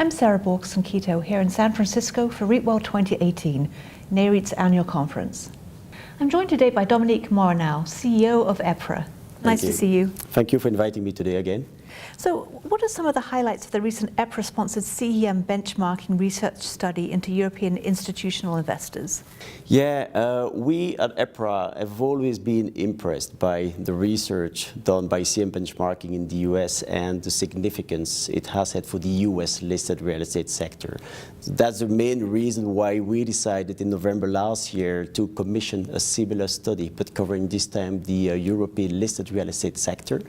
I'm Sarah Borkson-Keto here in San Francisco for REITworld 2018, NAREIT's annual conference. I'm joined today by Dominique Moerenhout, CEO of EPRA. Nice to see you. Thank you for inviting me today again. So what are some of the highlights of the recent EPRA-sponsored CEM benchmarking research study into European institutional investors? Yeah, we at EPRA have always been impressed by the research done by CEM benchmarking in the US and the significance it has had for the US listed real estate sector. That's the main reason why we decided in November last year to commission a similar study, but covering this time the European listed real estate sector.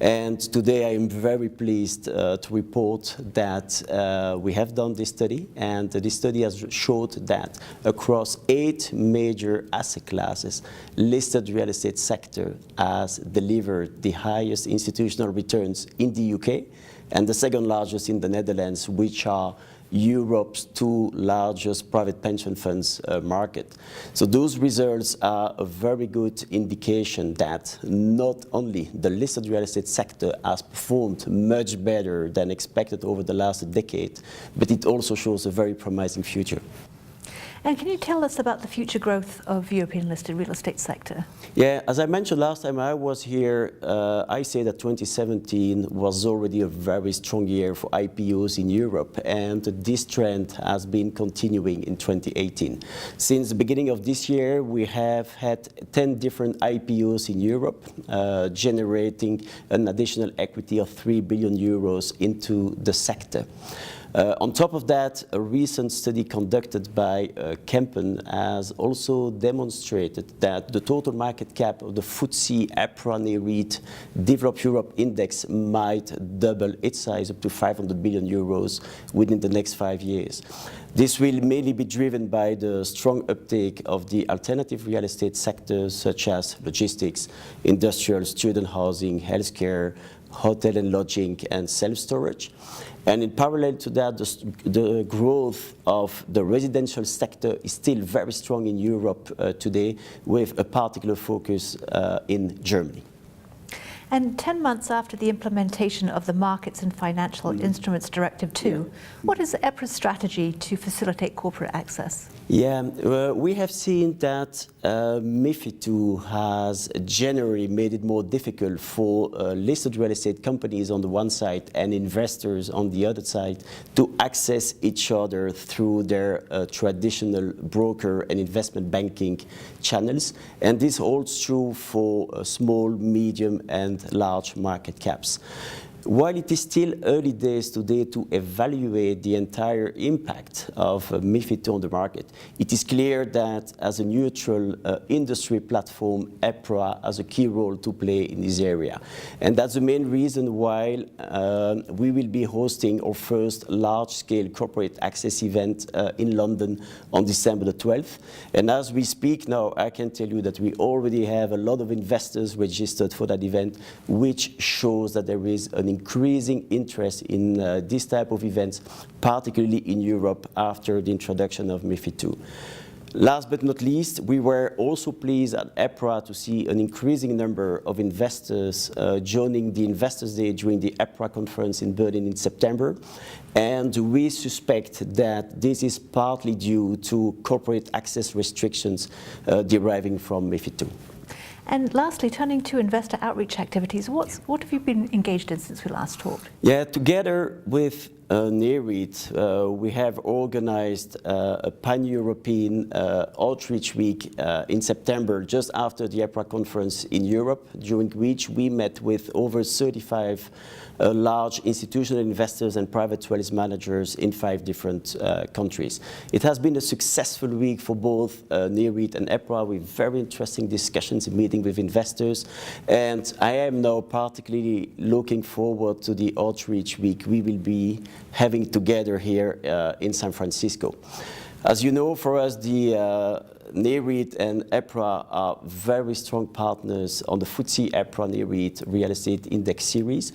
And today I am very pleased to report that we have done this study, and this study has showed that across 8 major asset classes, listed real estate sector has delivered the highest institutional returns in the UK and the second largest in the Netherlands, which are Europe's 2 largest private pension funds market. So those results are a very good indication that not only the listed real estate sector has performed much better than expected over the last decade, but it also shows a very promising future. And can you tell us about the future growth of European listed real estate sector? Yeah, as I mentioned last time I was here, I say that 2017 was already a very strong year for IPOs in Europe, and this trend has been continuing in 2018. Since the beginning of this year, we have had 10 different IPOs in Europe, generating an additional equity of 3 billion euros into the sector. On top of that, a recent study conducted by Kempen has also demonstrated that the total market cap of the FTSE EPRA NAREIT Developed Europe Index might double its size up to 500 billion euros within the next 5 years. This will mainly be driven by the strong uptake of the alternative real estate sectors such as logistics, industrial, student housing, healthcare, hotel and lodging, and self-storage. And in parallel to that, the growth of the residential sector is still very strong in Europe today, with a particular focus in Germany. And 10 months after the implementation of the Markets and Financial Instruments Directive 2, what is EPRA's strategy to facilitate corporate access? Yeah, we have seen that MiFID II has generally made it more difficult for listed real estate companies on the one side and investors on the other side to access each other through their traditional broker and investment banking channels. And this holds true for small, medium and large market caps. While it is still early days today to evaluate the entire impact of MiFID II on the market, it is clear that as a neutral industry platform, EPRA has a key role to play in this area. And that's the main reason why we will be hosting our first large-scale corporate access event in London on December the 12th. And as we speak now, I can tell you that we already have a lot of investors registered for that event, which shows that there is an increasing interest in this type of events, particularly in Europe after the introduction of MiFID II. Last but not least, we were also pleased at EPRA to see an increasing number of investors joining the Investors Day during the EPRA conference in Berlin in September. And we suspect that this is partly due to corporate access restrictions deriving from MiFID II. And lastly, turning to investor outreach activities, what have you been engaged in since we last talked? Yeah, together with NAREIT, we have organized a pan-European outreach week in September, just after the EPRA conference in Europe, during which we met with over 35 large institutional investors and private wealth managers in 5 different countries. It has been a successful week for both NAREIT and EPRA, with very interesting discussions and meetings with investors. And I am now particularly looking forward to the outreach week we will be having together here in San Francisco. As you know, for us, the NAREIT and EPRA are very strong partners on the FTSE EPRA NAREIT Real Estate Index Series.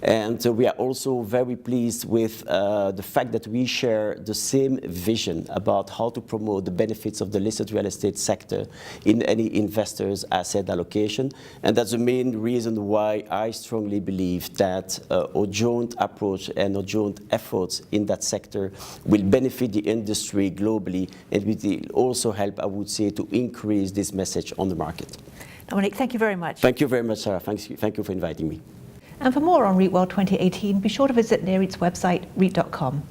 And we are also very pleased with the fact that we share the same vision about how to promote the benefits of the listed real estate sector in any investor's asset allocation. And that's the main reason why I strongly believe that our joint approach and our joint efforts in that sector will benefit the industry globally, and will also help, I would say, to increase this message on the market. Dominique, thank you very much. Thank you very much, Sarah. Thank you for inviting me. And for more on REIT World 2018, be sure to visit NAREIT's website, REIT.com.